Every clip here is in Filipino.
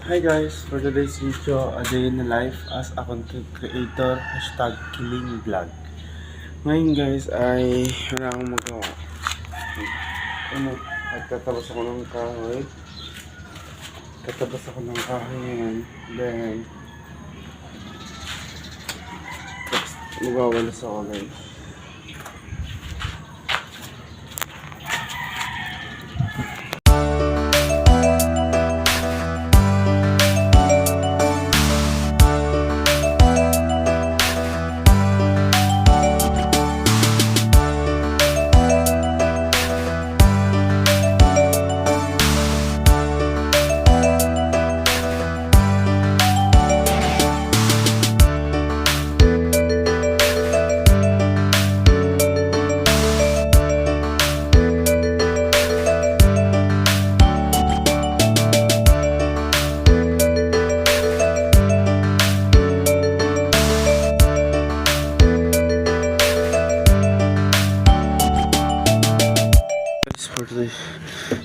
Hi guys, for today's video, a day in the life as a content creator, #KillingVlog. Ngayon guys ay wala akong magawa. Nagtatabas ako ng kahoy. Tatabas ako ng kahoy ngayon. Then, magwawalas ako guys.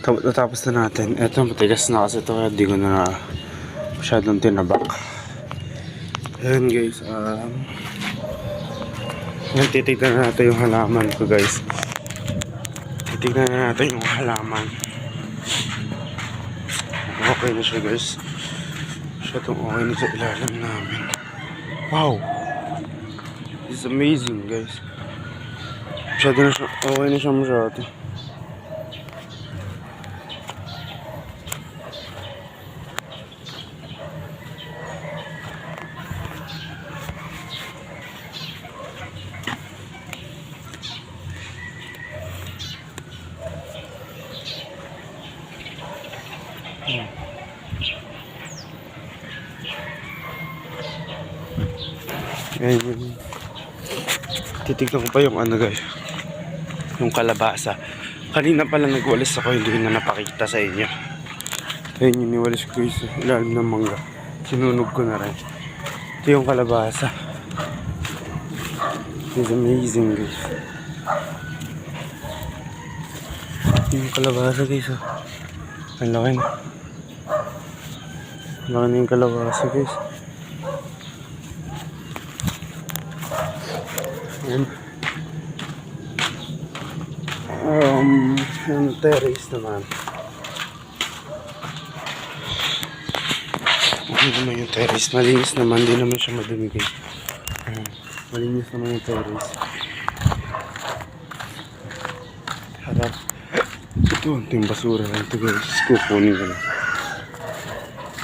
Natapos na natin. Eto, matigas na kasi ito kaya di ko na masyadong tinabak. Ayan guys, yan, titignan na natin yung halaman ko guys. Titignan na natin yung halaman. Okay na siya guys. Masyadong okay na sa ilalim namin. Wow! This is amazing guys. Masyado na siya, okay na siya masyado. Ngayon, titignan ko pa yung ano guys, yung kalabasa. Kanina pala nagwalis ako, hindi na napakita sa inyo. Ayun yung niwalis ko guys, ilalim ng mangga. Sinunog ko na rin. Ito yung kalabasa. It's amazing guys. Ito yung kalabasa guys. Ang laki na. Ang laki na yung kalabasa guys. Yung terrace naman. Okay naman yung terrace. Malinis naman. Hindi naman siya madumi guys. Malinis naman yung terrace. Harap. Ito yung basura lang ito guys. Kukunin ko na.